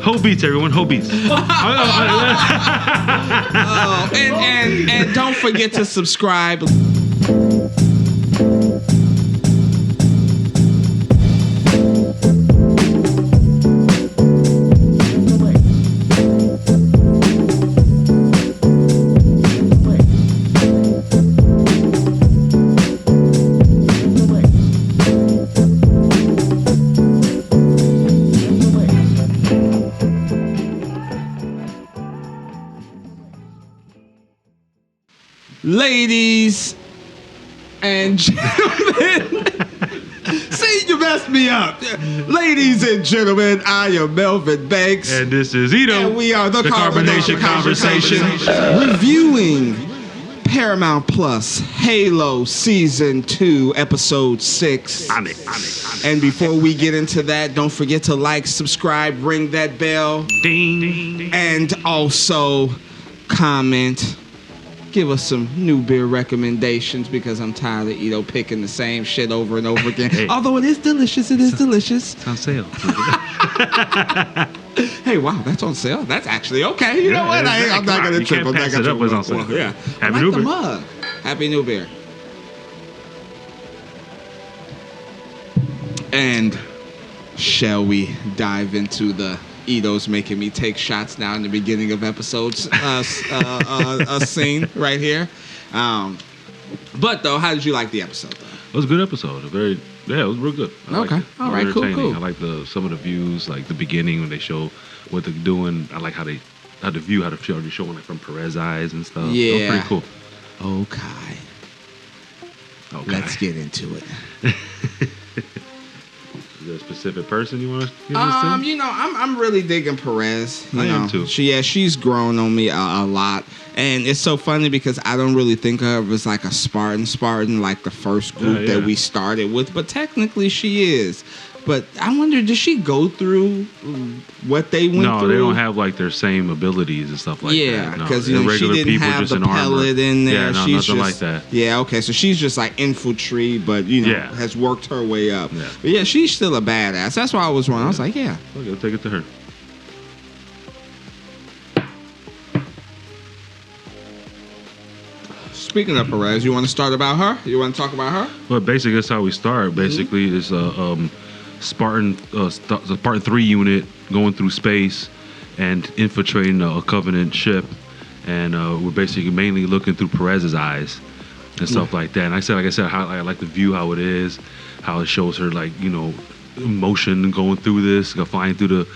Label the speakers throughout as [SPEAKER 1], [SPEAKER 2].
[SPEAKER 1] Whole beats, everyone. Whole beats.
[SPEAKER 2] And don't forget to subscribe. Ladies and gentlemen, see, you messed me up. Ladies and gentlemen, I am Melvin Banks.
[SPEAKER 1] And this is Ito.
[SPEAKER 2] And we are the Carbonation Conversation. Reviewing Paramount Plus Halo Season 2, Episode 6. And before we get into that, don't forget to like, subscribe, ring that bell.
[SPEAKER 1] Ding.
[SPEAKER 2] And also comment. Give us some new beer recommendations because I'm tired of Ito picking the same shit over and over again.
[SPEAKER 1] Hey.
[SPEAKER 2] Although it is delicious, delicious.
[SPEAKER 1] It's on sale.
[SPEAKER 2] Hey, wow, that's on sale. That's actually okay. You know what? I'm not going to trip.
[SPEAKER 1] You can't pass it up. It's on sale.
[SPEAKER 2] Yeah.
[SPEAKER 1] Happy New Beer.
[SPEAKER 2] Mug. Happy New Beer. And shall we dive into the Ito's making me take shots now in the beginning of episodes a scene right here. But though, how did you like the episode though?
[SPEAKER 1] It was a good episode. It was real good.
[SPEAKER 2] Okay. All right, cool.
[SPEAKER 1] I like some of the views, like the beginning when they show what they're doing. I like how the view, how they're showing like from Perez's eyes and stuff.
[SPEAKER 2] Yeah.
[SPEAKER 1] It was pretty cool.
[SPEAKER 2] Okay. Let's get into it.
[SPEAKER 1] Is there a specific person you want to?
[SPEAKER 2] I'm really digging Perez.
[SPEAKER 1] I am too.
[SPEAKER 2] She's grown on me a lot, and it's so funny because I don't really think of her as like a Spartan, like the first group that we started with, but technically she is. But I wonder, did she go through what they went through?
[SPEAKER 1] No, they don't have like their same abilities and stuff like that.
[SPEAKER 2] Yeah, because she
[SPEAKER 1] regular
[SPEAKER 2] didn't
[SPEAKER 1] people
[SPEAKER 2] have
[SPEAKER 1] just
[SPEAKER 2] the
[SPEAKER 1] in armor.
[SPEAKER 2] pellet in there.
[SPEAKER 1] Yeah, no,
[SPEAKER 2] she's
[SPEAKER 1] nothing
[SPEAKER 2] just,
[SPEAKER 1] like that.
[SPEAKER 2] Yeah, okay, so she's just like infantry, but has worked her way up.
[SPEAKER 1] Yeah.
[SPEAKER 2] But yeah, she's still a badass. That's why I was wrong. I was like, yeah.
[SPEAKER 1] Okay, I'll take it to her.
[SPEAKER 2] Speaking of Perez, you want to start about her? You want to talk about her?
[SPEAKER 1] Well, basically, that's how we start. Basically, it's a Spartan 3 unit going through space and infiltrating a Covenant ship, and we're basically mainly looking through Perez's eyes and stuff like that. And like I said, how I like the view, how it is, how it shows her like emotion going through this, flying through the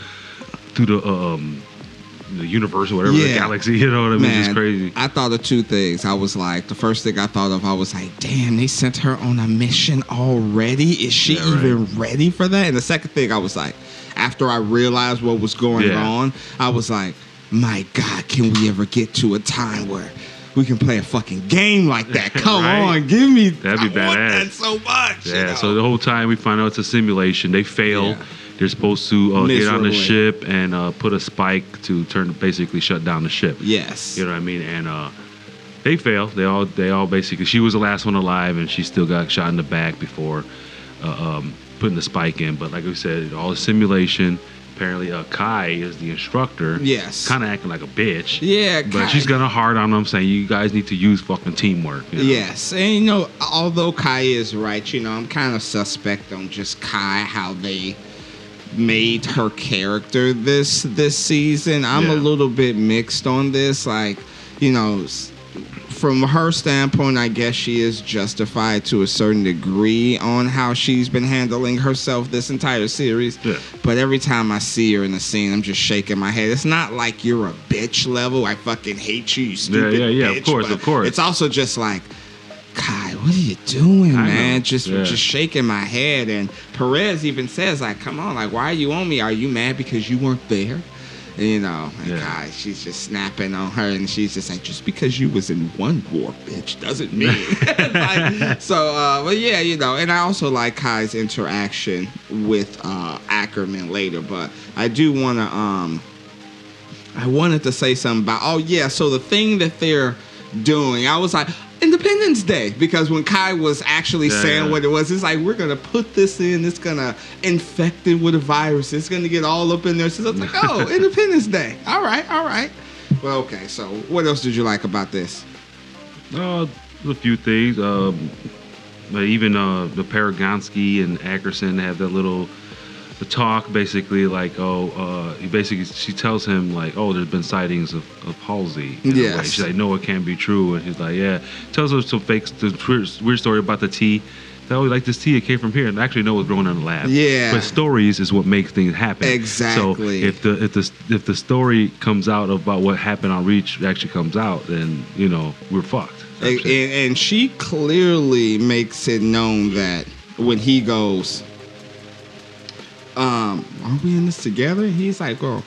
[SPEAKER 1] universe or whatever, the galaxy, you know what I mean?
[SPEAKER 2] Man,
[SPEAKER 1] it's crazy.
[SPEAKER 2] I thought of two things. I was like, the first thing I thought of, I was like, damn, they sent her on a mission already? Is she even ready for that? And the second thing I was like, after I realized what was going on, I was like, my God, can we ever get to a time where we can play a fucking game like that? Come on, give me.
[SPEAKER 1] That'd be badass.
[SPEAKER 2] I want that so much.
[SPEAKER 1] Yeah, so the whole time we find out it's a simulation. They fail. Yeah. They're supposed to get on the ship and put a spike to basically shut down the ship.
[SPEAKER 2] Yes.
[SPEAKER 1] You know what I mean? And they fail. They all basically, she was the last one alive and she still got shot in the back before putting the spike in. But like we said, all a simulation. Apparently, Kai is the instructor.
[SPEAKER 2] Yes.
[SPEAKER 1] Kind of acting like a bitch.
[SPEAKER 2] Yeah,
[SPEAKER 1] But she's got a hard on them saying, you guys need to use fucking teamwork. You know?
[SPEAKER 2] Yes. And, although Kai is right, I'm kind of suspect on just Kai, how they made her character this season. I'm a little bit mixed on this. Like, from her standpoint, I guess she is justified to a certain degree on how she's been handling herself this entire series.
[SPEAKER 1] Yeah.
[SPEAKER 2] But every time I see her in the scene, I'm just shaking my head. It's not like you're a bitch level. I fucking hate you stupid bitch.
[SPEAKER 1] Of course.
[SPEAKER 2] It's also just like, Kai, what are you doing, man? Just shaking my head. And Perez even says, like, come on, like, why are you on me? Are you mad because you weren't there? And Kai, she's just snapping on her, and she's just like, just because you was in one war, bitch, doesn't mean. But yeah, and I also like Kai's interaction with Ackerman later, but I do want to, I wanted to say something about, so the thing that they're doing, I was like, Independence Day, because when Kai was actually saying what it was, it's like, we're gonna put this in, it's gonna infect it with a virus, it's gonna get all up in there. So it's like, oh, Independence Day. All right. Well, okay. So what else did you like about this?
[SPEAKER 1] A few things. Even the Paragonski and Ackerson have that little talk, basically like, she tells him like, oh, there's been sightings of Halsey.
[SPEAKER 2] Yes.
[SPEAKER 1] She's like, no, it can't be true. And he's like, yeah. Tells her some weird story about the tea. Oh, like this tea, it came from here, and actually know what's growing in the lab.
[SPEAKER 2] Yeah.
[SPEAKER 1] But stories is what makes things happen.
[SPEAKER 2] Exactly.
[SPEAKER 1] So if the story comes out about what happened on Reach actually comes out, then we're fucked.
[SPEAKER 2] And she clearly makes it known that when he goes, are we in this together? He's like, well,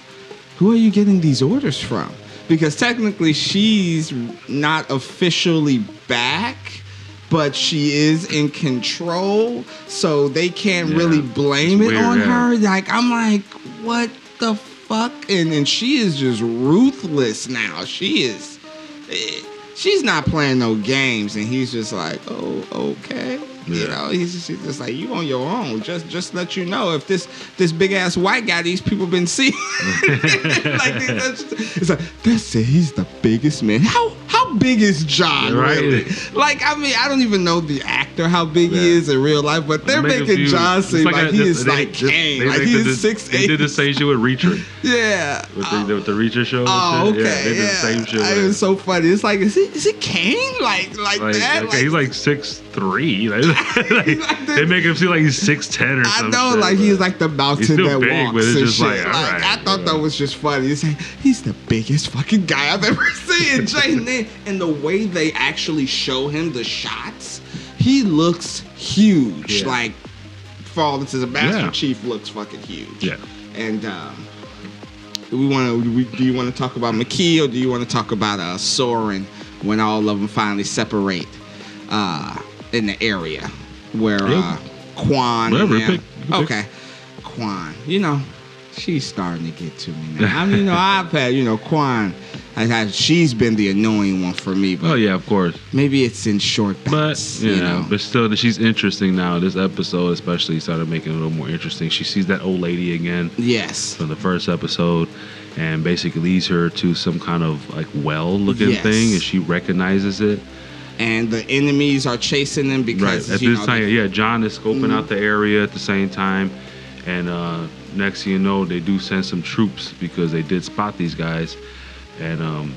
[SPEAKER 2] who are you getting these orders from? Because technically she's not officially back, but she is in control, so they can't really blame it on her. Like, I'm like, what the fuck? And she is just ruthless now. She's not playing no games, and he's just like, oh, okay. Yeah. He's just like, you on your own. Just let you know, if this big ass white guy these people been seeing, it's like, that's it. He's the biggest man. How big is John?
[SPEAKER 1] Right.
[SPEAKER 2] Really? Like, I mean, I don't even know the actor how big he is in real life, but they're making John seem like he is like Kane. Like he is 6'8".
[SPEAKER 1] They did the same shit with Reacher.
[SPEAKER 2] Yeah.
[SPEAKER 1] With the Reacher show.
[SPEAKER 2] Oh, okay.
[SPEAKER 1] Yeah, they did the same shit.
[SPEAKER 2] It was so funny. It's like, is it Kane? Like that?
[SPEAKER 1] Okay, he's like 6'3". They make him seem like he's 6'10" or something.
[SPEAKER 2] I know, like he's like the mountain that
[SPEAKER 1] big,
[SPEAKER 2] walks
[SPEAKER 1] but it's
[SPEAKER 2] and
[SPEAKER 1] just
[SPEAKER 2] shit.
[SPEAKER 1] like, all right,
[SPEAKER 2] I thought that was just funny. It's like, he's the biggest fucking guy I've ever seen. Jay, and the way they actually show him the shots, he looks huge. Yeah. Like, for all this, as a Master Chief looks fucking huge.
[SPEAKER 1] Yeah.
[SPEAKER 2] And do you want to talk about McKee, or do you want to talk about Soren when all of them finally separate in the area where Quan?
[SPEAKER 1] Whatever.
[SPEAKER 2] Okay, Quan. She's starting to get to me now. I mean, I've had, Quan. She's been the annoying one for me. But
[SPEAKER 1] of course.
[SPEAKER 2] Maybe it's in short bouts.
[SPEAKER 1] But still, she's interesting now. This episode especially started making it a little more interesting. She sees that old lady again.
[SPEAKER 2] Yes.
[SPEAKER 1] From the first episode, and basically leads her to some kind of like well-looking thing, and she recognizes it.
[SPEAKER 2] And the enemies are chasing them because
[SPEAKER 1] at this time, John is scoping out the area at the same time, and next thing you know, they do send some troops because they did spot these guys, and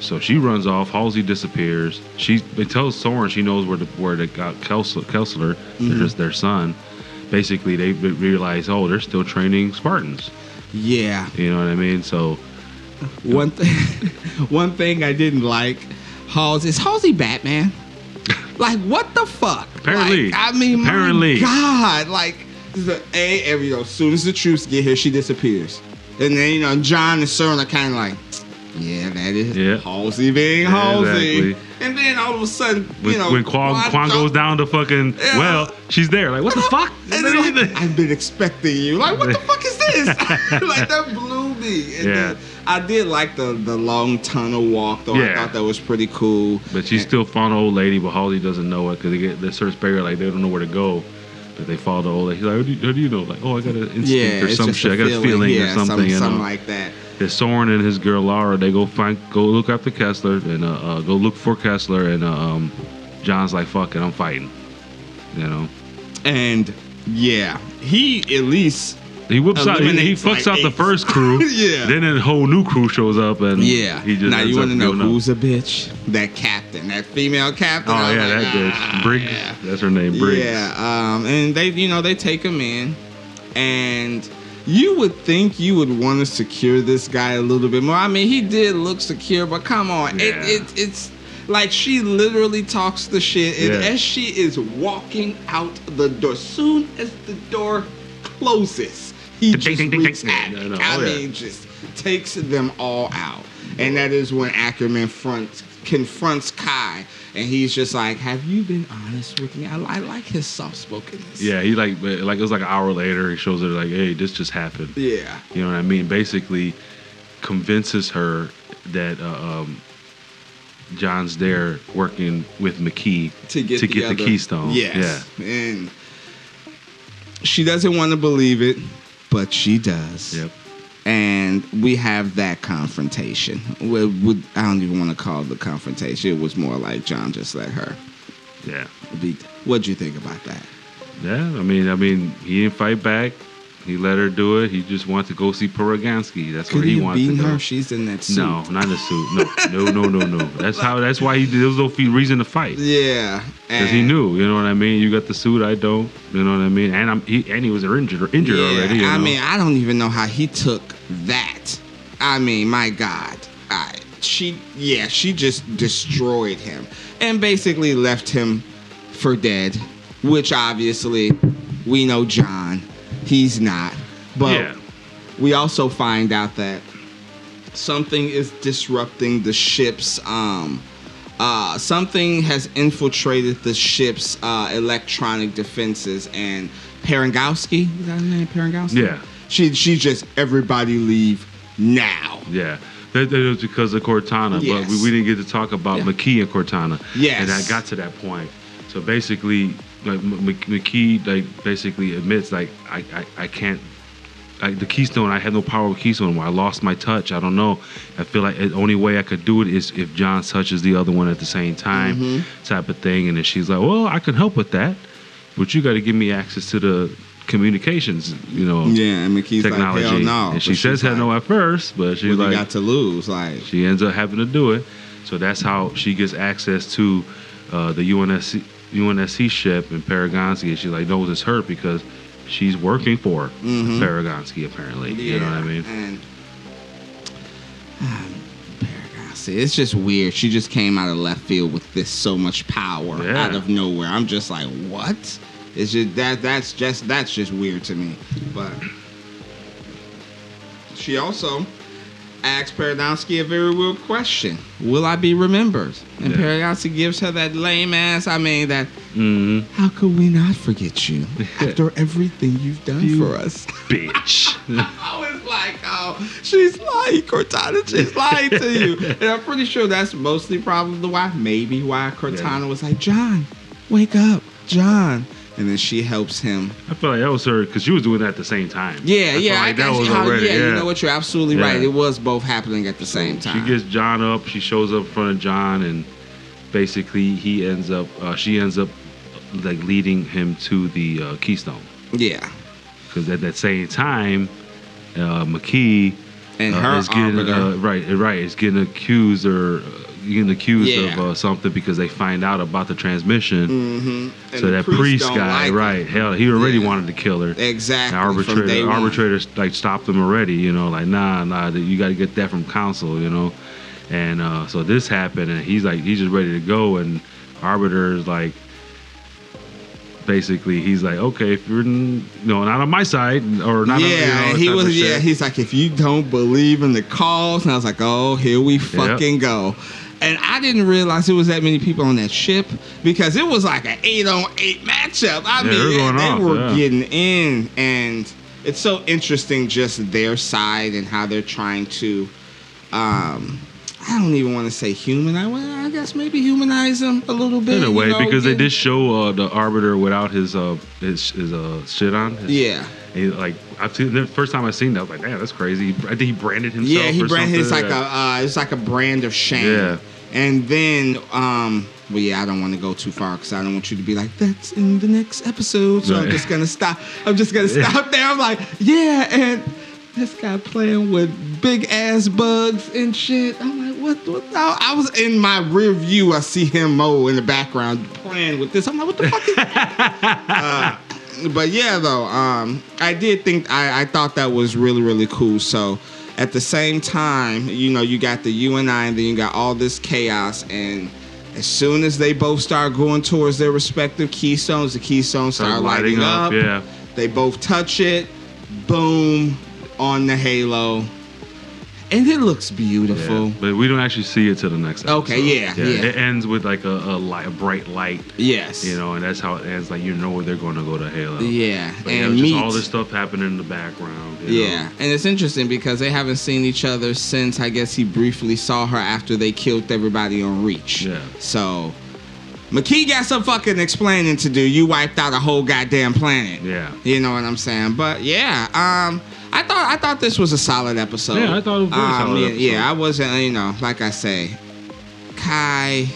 [SPEAKER 1] so she runs off. Halsey disappears. It tells Soren she knows where they got Kelsler, their son. Basically, they realize, they're still training Spartans.
[SPEAKER 2] Yeah,
[SPEAKER 1] you know what I mean. So
[SPEAKER 2] one thing I didn't like. Is Halsey Batman? Like, what the fuck?
[SPEAKER 1] Apparently.
[SPEAKER 2] Like, I mean, my God. Like, as soon as the troops get here, she disappears. And then, John and Soren are kind of like, yeah, that is Halsey being Halsey. Exactly. And then all of a sudden,
[SPEAKER 1] when Quan goes down to fucking, she's there. Like, what the fuck?
[SPEAKER 2] And then I've been expecting you. Like, what the fuck is this? Like, that blew me. And then I did like the long tunnel walk, though. I thought that was pretty cool.
[SPEAKER 1] But she's still following the old lady, but Halsey doesn't know it because they get the search barrier, like, they don't know where to go. But they follow the old lady. She's like, how do you know? Like, I got an instinct or some shit. I got a feeling or something.
[SPEAKER 2] Something like that.
[SPEAKER 1] There's Soren and his girl Laura. They go look after Kessler and go look for Kessler. And John's like, fuck it, I'm fighting.
[SPEAKER 2] And he at least
[SPEAKER 1] he whips out. He fucks out the first crew. Then a whole new crew shows up, and he just.
[SPEAKER 2] Now you want to know who's a bitch? That captain, that female captain.
[SPEAKER 1] Oh yeah, that bitch. Brink. Yeah. That's her name. Brink.
[SPEAKER 2] Yeah. And they take him in, and you would think you would want to secure this guy a little bit more. I mean, he did look secure, but come on, it's. Like, she literally talks the shit, and as she is walking out the door, soon as the door closes, he just wreaks havoc. I mean, just takes them all out. And that is when Ackerman confronts Kai, and he's just like, have you been honest with me? I like his soft-spokenness.
[SPEAKER 1] Yeah, he like it was like an hour later, he shows her like, hey, this just happened.
[SPEAKER 2] Yeah.
[SPEAKER 1] You know what I mean? Basically convinces her that John's there working with McKee
[SPEAKER 2] to get
[SPEAKER 1] the keystone.
[SPEAKER 2] Yes. Yeah. And she doesn't want to believe it, but she does.
[SPEAKER 1] Yep.
[SPEAKER 2] And we have that confrontation. I don't even want to call it the confrontation. It was more like John just let her.
[SPEAKER 1] Yeah.
[SPEAKER 2] What'd you think about that?
[SPEAKER 1] Yeah, I mean, he didn't fight back. He let her do it. He just wanted to go see Peragansky. That's where he wanted to go.
[SPEAKER 2] Her? She's in that suit.
[SPEAKER 1] No, not in the suit. No. That's why there was no reason to fight.
[SPEAKER 2] Yeah,
[SPEAKER 1] because he knew. You know what I mean? You got the suit. I don't. You know what I mean? And he was injured already. You know?
[SPEAKER 2] I mean, I don't even know how he took that. I mean, my God. She just destroyed him and basically left him for dead. Which obviously we know John. He's not. But we also find out that something is disrupting the ship's something has infiltrated the ship's electronic defenses, and Parangowski, is that his name? Parangowski?
[SPEAKER 1] Yeah.
[SPEAKER 2] She just, everybody leave now.
[SPEAKER 1] Yeah. That was because of Cortana,
[SPEAKER 2] yes.
[SPEAKER 1] But we didn't get to talk about McKee and Cortana.
[SPEAKER 2] Yes.
[SPEAKER 1] And I got to that point. So basically, like McKee, like basically admits, like I can't, like the Keystone. I had no power with Keystone. I lost my touch. I don't know. I feel like the only way I could do it is if John touches the other one at the same time, type of thing. And then she's like, "Well, I can help with that, but you got to give me access to the communications,
[SPEAKER 2] Yeah, and McKee's
[SPEAKER 1] technology."
[SPEAKER 2] like, hell no.
[SPEAKER 1] And she says hell no at first, but she's like,
[SPEAKER 2] you got to lose. Like,
[SPEAKER 1] she ends up having to do it. So that's how she gets access to the UNSC ship in Paragonsky. And she like knows it's her because she's working for Paragonsky apparently.
[SPEAKER 2] Yeah,
[SPEAKER 1] you know what I mean?
[SPEAKER 2] And Paragonsky, it's just weird. She just came out of left field with this so much power out of nowhere. I'm just like, what? It's just that's just weird to me. But she also asks Paragonsky a very real question: will I be remembered? And Paragonsky gives her that lame ass. I mean, that. How could we not forget you after everything you've done for us,
[SPEAKER 1] bitch?
[SPEAKER 2] I was like, oh, she's lying, Cortana. She's lying to you. And I'm pretty sure that's mostly probably why Cortana was like, John, wake up, John. And then she helps him.
[SPEAKER 1] I feel like that was her because she was doing that at the same time.
[SPEAKER 2] Yeah.
[SPEAKER 1] Like that was already.
[SPEAKER 2] Yeah, you know what? You're absolutely right. It was both happening at the same time.
[SPEAKER 1] She gets John up. She shows up in front of John, and basically she ends up like leading him to the Keystone.
[SPEAKER 2] Yeah.
[SPEAKER 1] Because at that same time, McKee
[SPEAKER 2] and her
[SPEAKER 1] is getting is getting accused of something because they find out about the transmission. So that priest guy, hell, he already wanted to kill her.
[SPEAKER 2] Exactly.
[SPEAKER 1] The arbitrator like stopped him already. Like nah, you got to get that from council. And so this happened, and he's just ready to go, and arbiter's like. Basically, he's like, okay, if you're not on my side or not,
[SPEAKER 2] he's like, if you don't believe in the cause, and I was like, oh, here we fucking go. And I didn't realize there was that many people on that ship because it was like an 8-on-8 matchup. I mean, they were getting in, and it's so interesting just their side and how they're trying to. I don't even want to say humanize. Well, I guess maybe humanize him a little bit.
[SPEAKER 1] In a way, because they did show the arbiter without his shit on. I've seen the first time I seen that, I was like, damn, that's crazy. I think he branded himself.
[SPEAKER 2] Yeah, he branded. It's like a brand of shame.
[SPEAKER 1] Yeah.
[SPEAKER 2] And then, I don't want to go too far because I don't want you to be like, that's in the next episode. So I'm just gonna stop. There. I'm like, and this guy playing with big ass bugs and shit. I'm like, what? I was in my rear view. I see him in the background playing with this. I'm like, what the fuck is that? But I did think I thought that was really, really cool. So at the same time, you got the UNI, and then you got all this chaos, and as soon as they both start going towards their respective keystones, the keystones start lighting up. Yeah. They both touch it. Boom. On the halo. And it looks beautiful.
[SPEAKER 1] Yeah, but we don't actually see it till the next episode.
[SPEAKER 2] Okay, yeah.
[SPEAKER 1] It ends with like a bright light.
[SPEAKER 2] Yes.
[SPEAKER 1] You know, and that's how it ends. Like, you know where they're going to go to Halo.
[SPEAKER 2] Yeah.
[SPEAKER 1] But,
[SPEAKER 2] and
[SPEAKER 1] just all this stuff happening in the background. You know?
[SPEAKER 2] And it's interesting because they haven't seen each other since, I guess, he briefly saw her after they killed everybody on Reach.
[SPEAKER 1] Yeah.
[SPEAKER 2] So, McKee got some fucking explaining to do. You wiped out a whole goddamn planet.
[SPEAKER 1] Yeah.
[SPEAKER 2] You know what I'm saying? But, yeah, I thought this was a solid episode.
[SPEAKER 1] Yeah, I thought it was a very solid episode.
[SPEAKER 2] Yeah, I wasn't, you know, like I say, Kai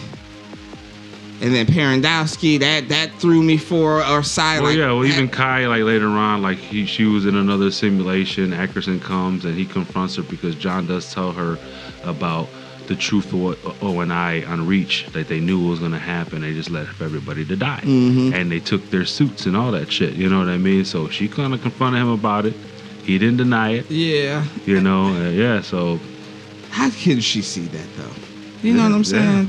[SPEAKER 2] and then Parandowski, that threw me for our side.
[SPEAKER 1] Well, even Kai, like later on, like she was in another simulation. Ackerson comes and he confronts her because John does tell her about the truth of what O&I on Reach, that they knew was going to happen. They just left everybody to die.
[SPEAKER 2] Mm-hmm.
[SPEAKER 1] And they took their suits and all that shit. You know what I mean? So she kind of confronted him about it. He didn't deny it.
[SPEAKER 2] Yeah.
[SPEAKER 1] You know, so.
[SPEAKER 2] How can she see that, though? You know what I'm saying?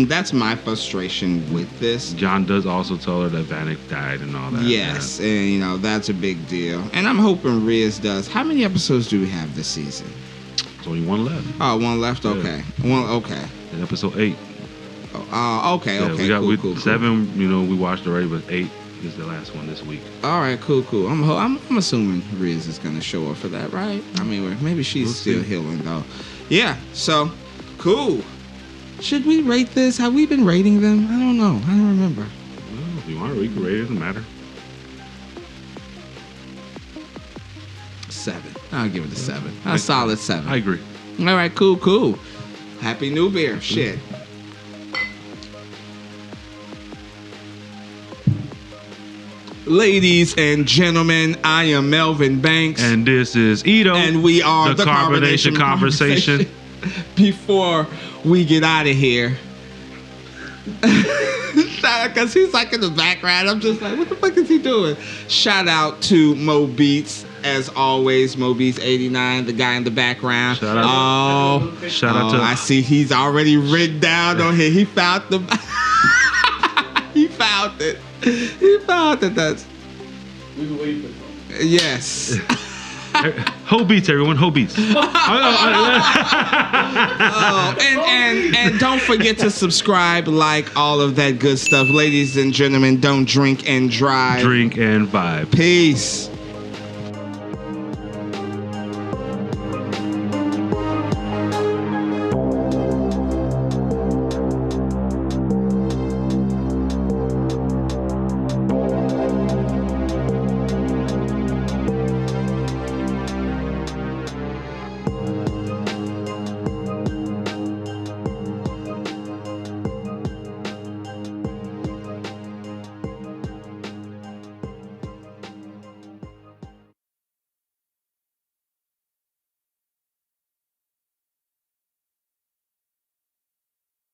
[SPEAKER 2] That's my frustration with this.
[SPEAKER 1] John does also tell her that Vanek died and all that.
[SPEAKER 2] Yes, and, you know, that's a big deal. And I'm hoping Riz does. How many episodes do we have this season?
[SPEAKER 1] There's only one left.
[SPEAKER 2] Oh, one left? Okay. Okay.
[SPEAKER 1] In episode 8.
[SPEAKER 2] Okay.
[SPEAKER 1] We got
[SPEAKER 2] cool.
[SPEAKER 1] 7, you know, we watched already, but 8 is the last one this week.
[SPEAKER 2] All right, cool. I'm assuming Riz is going to show up for that, right? I mean, maybe she's still healing, though. Yeah, so, cool. Should we rate this? Have we been rating them? I don't know. I don't remember.
[SPEAKER 1] Well, if you want to, we can rate it. Doesn't matter.
[SPEAKER 2] 7. I'll give it a 7. A solid 7.
[SPEAKER 1] I agree.
[SPEAKER 2] All right, cool. Happy New Beer. Shit. Ladies and gentlemen, I am Melvin Banks.
[SPEAKER 1] And this is Ito.
[SPEAKER 2] And we are
[SPEAKER 1] the Carbonation Conversation.
[SPEAKER 2] Before we get out of here, because he's like in the background, I'm just like, what the fuck is he doing? Shout out to Mo Beats, as always. Mo Beats 89, the guy in the background.
[SPEAKER 1] Shout out to.
[SPEAKER 2] I see he's already written down on here. He found the. He found it. That's.
[SPEAKER 3] We've been waiting for it.
[SPEAKER 2] Yes.
[SPEAKER 1] Ho beats, everyone. Ho beats.
[SPEAKER 2] And don't forget to subscribe, like, all of that good stuff. Ladies and gentlemen, don't drink and drive.
[SPEAKER 1] Drink and vibe.
[SPEAKER 2] Peace.